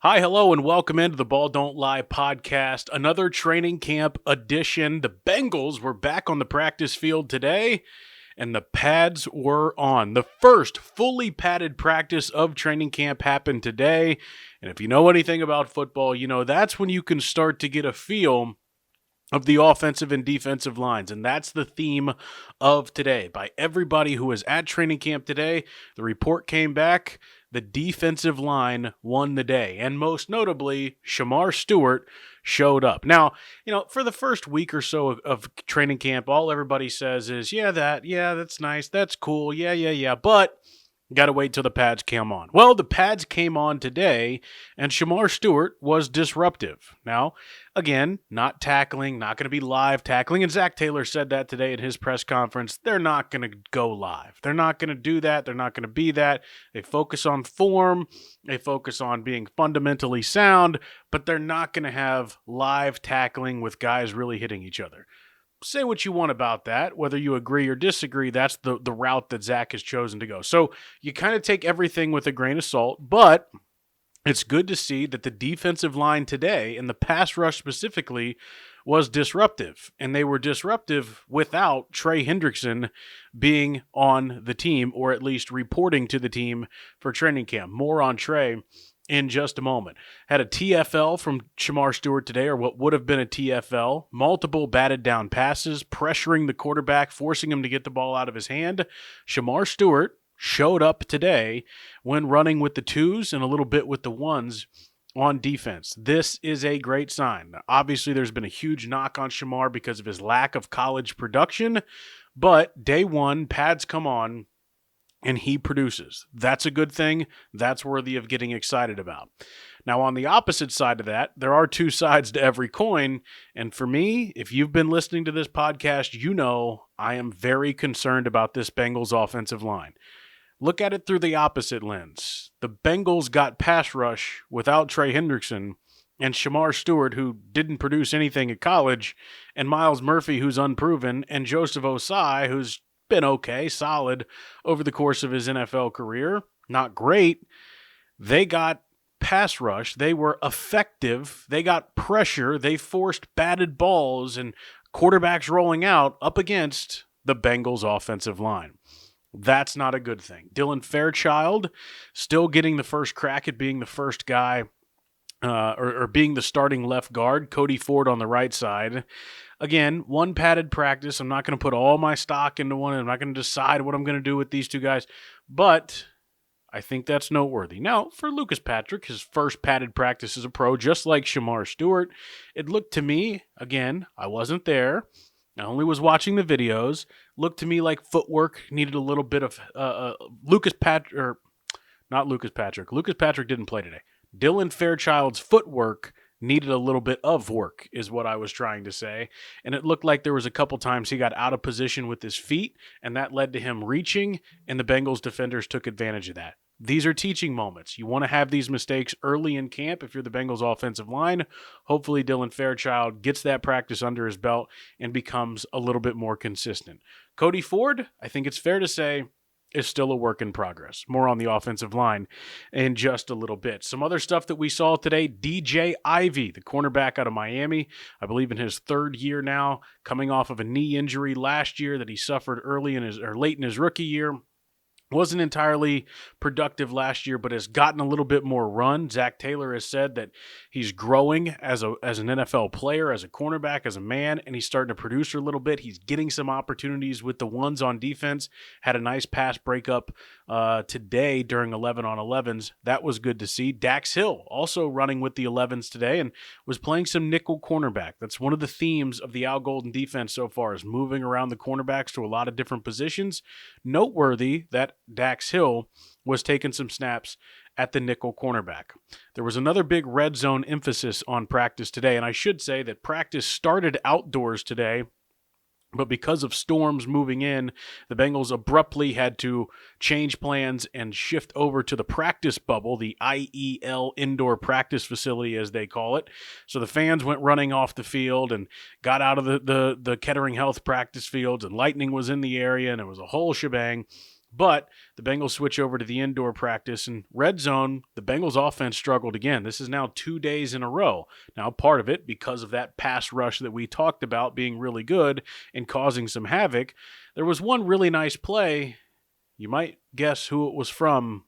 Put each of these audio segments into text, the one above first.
Hi, hello, and welcome into the Ball Don't Lie podcast. Another training camp edition. The Bengals were back on the practice field today, and the pads were on. The first fully padded practice of training camp happened today. And if you know anything about football, you know that's when you can start to get a feel of the offensive and defensive lines. And that's the theme of today. By everybody who was at training camp today, the report came back. The defensive line won the day. And most notably, Shemar Stewart showed up. Now, for the first week or so of training camp, all everybody says is, that's nice. That's cool. Yeah. But got to wait till the pads came on. Well, the pads came on today, and Shemar Stewart was disruptive. Now, again, not tackling, not going to be live tackling, and Zach Taylor said that today at his press conference. They're not going to go live. They're not going to do that. They're not going to be that. They focus on form. They focus on being fundamentally sound, but they're not going to have live tackling with guys really hitting each other. Say what you want about that, whether you agree or disagree, that's the route that Zach has chosen to go. So you kind of take everything with a grain of salt, but it's good to see that the defensive line today, and the pass rush specifically, was disruptive. And they were disruptive without Trey Hendrickson being on the team, or at least reporting to the team for training camp. More on Trey in just a moment. Had a TFL from Shemar Stewart today, or what would have been a TFL. Multiple batted down passes, pressuring the quarterback, forcing him to get the ball out of his hand. Shemar Stewart showed up today when running with the twos and a little bit with the ones on defense. This is a great sign. Now, obviously, there's been a huge knock on Shemar because of his lack of college production, but day one, pads come on, and he produces. That's a good thing. That's worthy of getting excited about. Now, on the opposite side of that, there are two sides to every coin. And for me, if you've been listening to this podcast, you know I am very concerned about this Bengals offensive line. Look at it through the opposite lens. The Bengals got pass rush without Trey Hendrickson and Shemar Stewart, who didn't produce anything at college, and Miles Murphy, who's unproven, and Joseph Osai, who's been okay, solid over the course of his NFL career. Not great. They got pass rush. They were effective. They got pressure. They forced batted balls and quarterbacks rolling out up against the Bengals offensive line. That's not a good thing. Dylan Fairchild still getting the first crack at being the first guy or being the starting left guard. Cody Ford on the right side. Again, one padded practice. I'm not going to put all my stock into one. I'm not going to decide what I'm going to do with these two guys. But I think that's noteworthy. Now, for Lucas Patrick, his first padded practice as a pro, just like Shemar Stewart, it looked to me, again, I wasn't there. I only was watching the videos. Looked to me like footwork needed a little bit of Lucas Patrick didn't play today. Dylan Fairchild's footwork needed a little bit of work, is what I was trying to say. And it looked like there was a couple times he got out of position with his feet, and that led to him reaching, and the Bengals defenders took advantage of that. These are teaching moments. You want to have these mistakes early in camp if you're the Bengals offensive line. Hopefully Dylan Fairchild gets that practice under his belt and becomes a little bit more consistent. Cody Ford, I think it's fair to say, is still a work in progress. More on the offensive line in just a little bit. Some other stuff that we saw today, DJ Ivey, the cornerback out of Miami, I believe in his third year now, coming off of a knee injury last year that he suffered late in his rookie year. Wasn't entirely productive last year, but has gotten a little bit more run. Zach Taylor has said that he's growing as an NFL player, as a cornerback, as a man, and he's starting to produce a little bit. He's getting some opportunities with the ones on defense. Had a nice pass breakup today during 11-on-11s. That was good to see. Dax Hill also running with the 11s today and was playing some nickel cornerback. That's one of the themes of the Al Golden defense so far, is moving around the cornerbacks to a lot of different positions. Noteworthy that Dax Hill was taking some snaps at the nickel cornerback. There was another big red zone emphasis on practice today, and I should say that practice started outdoors today, but because of storms moving in, the Bengals abruptly had to change plans and shift over to the practice bubble, the IEL indoor practice facility, as they call it. So the fans went running off the field and got out of the Kettering Health practice fields, and lightning was in the area, and it was a whole shebang. But the Bengals switch over to the indoor practice, and red zone, the Bengals offense struggled again. This is now 2 days in a row. Now, part of it because of that pass rush that we talked about being really good and causing some havoc. There was one really nice play. You might guess who it was from.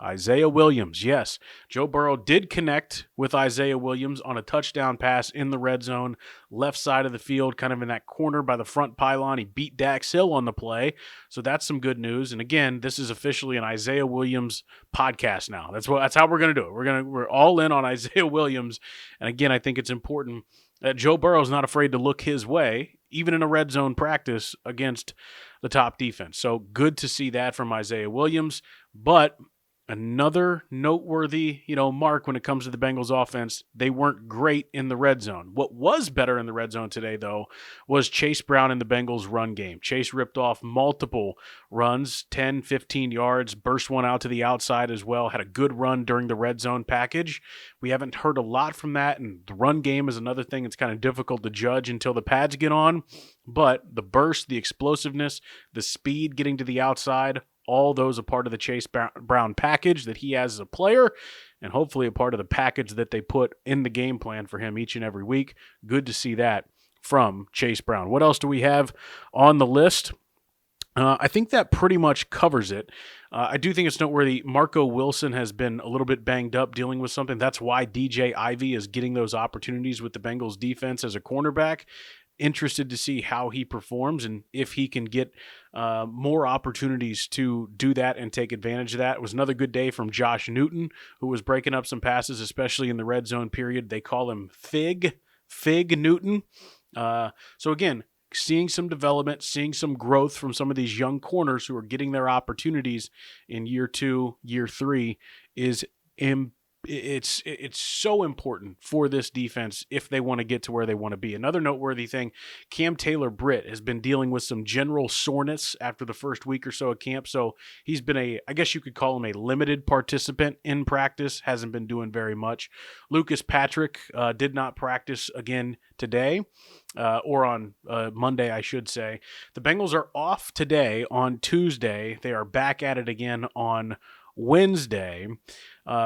Isaiah Williams, yes. Joe Burrow did connect with Isaiah Williams on a touchdown pass in the red zone, left side of the field, kind of in that corner by the front pylon. He beat Dax Hill on the play, so that's some good news. And again, this is officially an Isaiah Williams podcast now. That's how we're gonna do it. We're all in on Isaiah Williams, and again, I think it's important that Joe Burrow's not afraid to look his way, even in a red zone practice against the top defense. So good to see that from Isaiah Williams, but another noteworthy, mark when it comes to the Bengals offense, they weren't great in the red zone. What was better in the red zone today, though, was Chase Brown in the Bengals run game. Chase ripped off multiple runs, 10, 15 yards, burst one out to the outside as well, had a good run during the red zone package. We haven't heard a lot from that, and the run game is another thing that's kind of difficult to judge until the pads get on. But the burst, the explosiveness, the speed getting to the outside, all those a part of the Chase Brown package that he has as a player, and hopefully a part of the package that they put in the game plan for him each and every week. Good to see that from Chase Brown. What else do we have on the list? I think that pretty much covers it. I do think it's noteworthy. Marco Wilson has been a little bit banged up dealing with something. That's why DJ Ivey is getting those opportunities with the Bengals defense as a cornerback. Interested to see how he performs and if he can get more opportunities to do that and take advantage of that. It was another good day from Josh Newton, who was breaking up some passes, especially in the red zone period. They call him Fig Newton. So again, seeing some development, seeing some growth from some of these young corners who are getting their opportunities in year 2, year 3 is it's so important for this defense if they want to get to where they want to be. Another noteworthy thing, Cam Taylor-Britt has been dealing with some general soreness after the first week or so of camp, so he's been I guess you could call him a limited participant in practice, hasn't been doing very much. Lucas Patrick did not practice again today, or on Monday, I should say. The Bengals are off today on Tuesday. They are back at it again on Wednesday.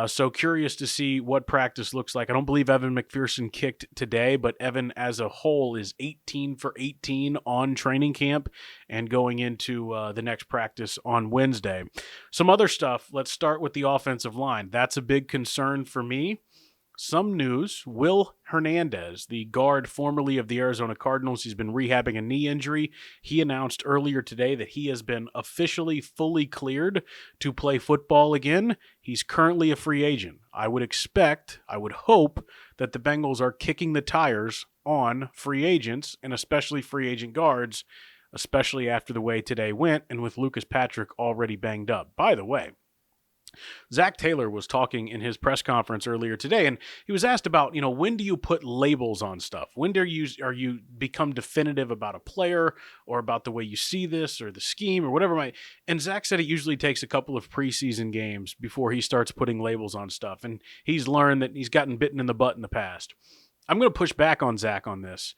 So curious to see what practice looks like. I don't believe Evan McPherson kicked today, but Evan as a whole is 18 for 18 on training camp and going into the next practice on Wednesday. Some other stuff. Let's start with the offensive line. That's a big concern for me. Some news, Will Hernandez, the guard formerly of the Arizona Cardinals, he's been rehabbing a knee injury. He announced earlier today that he has been officially fully cleared to play football again. He's currently a free agent. I would hope that the Bengals are kicking the tires on free agents and especially free agent guards, especially after the way today went and with Lucas Patrick already banged up. By the way, Zach Taylor was talking in his press conference earlier today, and he was asked about, when do you put labels on stuff? When are you become definitive about a player or about the way you see this or the scheme or whatever and Zach said it usually takes a couple of preseason games before he starts putting labels on stuff, and he's learned that he's gotten bitten in the butt in the past. I'm going to push back on Zach on this.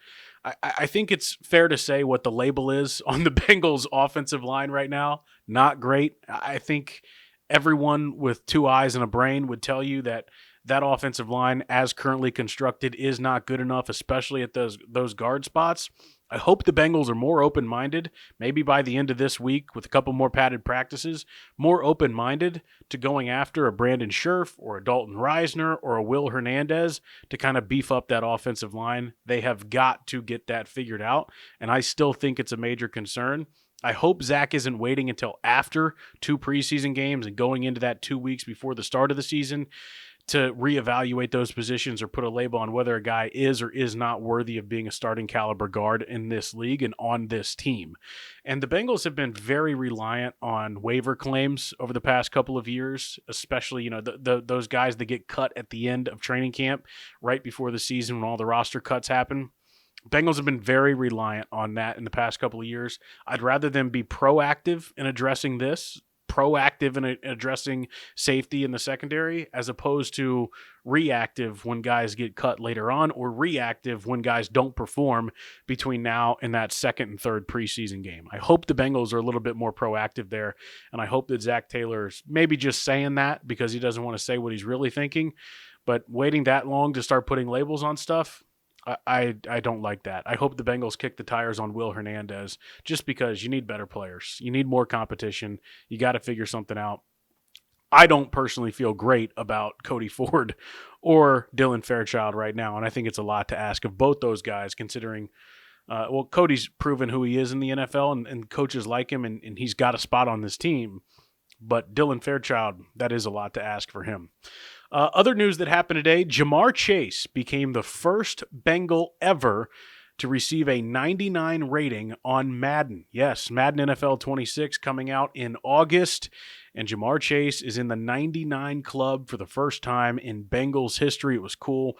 I think it's fair to say what the label is on the Bengals offensive line right now. Not great. I think everyone with 2 eyes and a brain would tell you that offensive line, as currently constructed, is not good enough, especially at those guard spots. I hope the Bengals are more open-minded, maybe by the end of this week with a couple more padded practices, more open-minded to going after a Brandon Scherf or a Dalton Reisner or a Will Hernandez to kind of beef up that offensive line. They have got to get that figured out, and I still think it's a major concern. I hope Zach isn't waiting until after 2 preseason games and going into that 2 weeks before the start of the season to reevaluate those positions or put a label on whether a guy is or is not worthy of being a starting caliber guard in this league and on this team. And the Bengals have been very reliant on waiver claims over the past couple of years, especially, those guys that get cut at the end of training camp right before the season when all the roster cuts happen. Bengals have been very reliant on that in the past couple of years. I'd rather them be proactive in addressing this proactive in addressing safety in the secondary as opposed to reactive when guys get cut later on or reactive when guys don't perform between now and that second and third preseason game. I hope the Bengals are a little bit more proactive there, and I hope that Zach Taylor's maybe just saying that because he doesn't want to say what he's really thinking, but waiting that long to start putting labels on stuff, I don't like that. I hope the Bengals kick the tires on Will Hernandez just because you need better players. You need more competition. You got to figure something out. I don't personally feel great about Cody Ford or Dylan Fairchild right now, and I think it's a lot to ask of both those guys considering Cody's proven who he is in the NFL, and coaches like him, and he's got a spot on this team. But Dylan Fairchild, that is a lot to ask for him. Other news that happened today, Shemar Chase became the first Bengal ever to receive a 99 rating on Madden. Yes, Madden NFL 26 coming out in August, and Shemar Chase is in the 99 club for the first time in Bengals history. It was cool.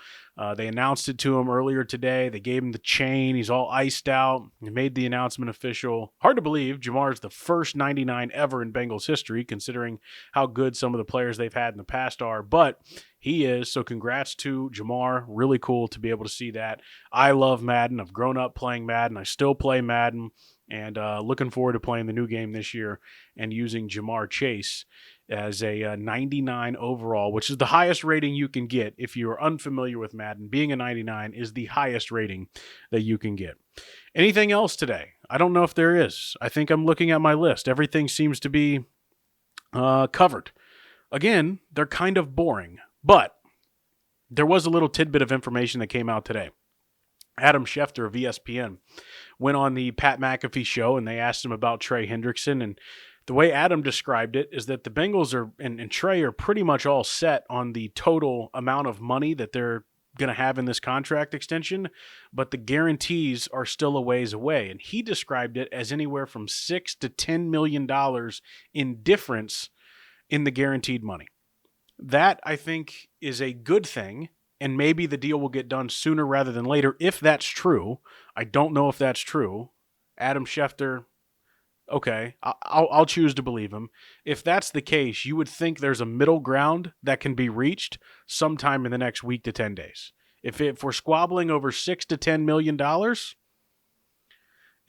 They announced it to him earlier today. They gave him the chain. He's all iced out. They made the announcement official. Hard to believe Shemar is the first 99 ever in Bengals history, considering how good some of the players they've had in the past are, but he is, so congrats to Shemar. Really cool to be able to see that. I love Madden. I've grown up playing Madden. I still play Madden, and looking forward to playing the new game this year and using Shemar Chase as a 99 overall, which is the highest rating you can get. If you're unfamiliar with Madden, being a 99 is the highest rating that you can get. Anything else today? I don't know if there is. I think I'm looking at my list. Everything seems to be covered. Again, they're kind of boring. But there was a little tidbit of information that came out today. Adam Schefter of ESPN went on the Pat McAfee show, and they asked him about Trey Hendrickson. And the way Adam described it is that the Bengals and Trey are pretty much all set on the total amount of money that they're going to have in this contract extension, but the guarantees are still a ways away. And he described it as anywhere from $6 to $10 million in difference in the guaranteed money. That, I think, is a good thing, and maybe the deal will get done sooner rather than later if that's true. I don't know if that's true. Adam Schefter, okay, I'll choose to believe him. If that's the case, you would think there's a middle ground that can be reached sometime in the next week to 10 days. If we're squabbling over $6 to $10 million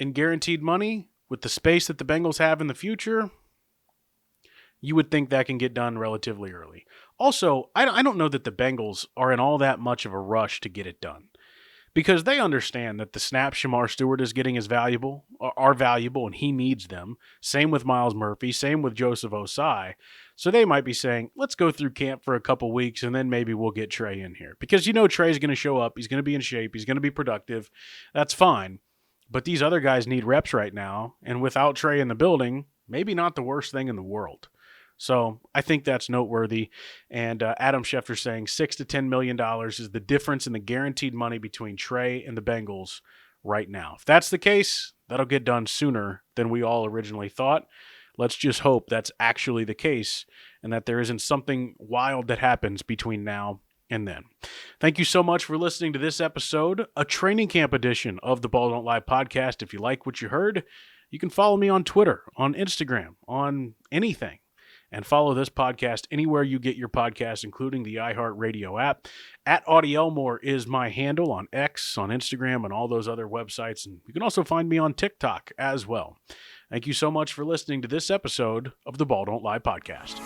in guaranteed money with the space that the Bengals have in the future, you would think that can get done relatively early. Also, I don't know that the Bengals are in all that much of a rush to get it done because they understand that the snaps Shemar Stewart is getting are valuable, and he needs them. Same with Myles Murphy, same with Joseph Osai. So they might be saying, let's go through camp for a couple weeks, and then maybe we'll get Trey in here. Because Trey's going to show up. He's going to be in shape. He's going to be productive. That's fine. But these other guys need reps right now, and without Trey in the building, maybe not the worst thing in the world. So I think that's noteworthy. And Adam Schefter saying $6 to $10 million is the difference in the guaranteed money between Trey and the Bengals right now. If that's the case, that'll get done sooner than we all originally thought. Let's just hope that's actually the case and that there isn't something wild that happens between now and then. Thank you so much for listening to this episode, a training camp edition of the Ball Don't Lie podcast. If you like what you heard, you can follow me on Twitter, on Instagram, on anything. And follow this podcast anywhere you get your podcasts, including the iHeartRadio app. @Auty Elmore is my handle on X, on Instagram, and all those other websites. And you can also find me on TikTok as well. Thank you so much for listening to this episode of the Ball Don't Lie podcast.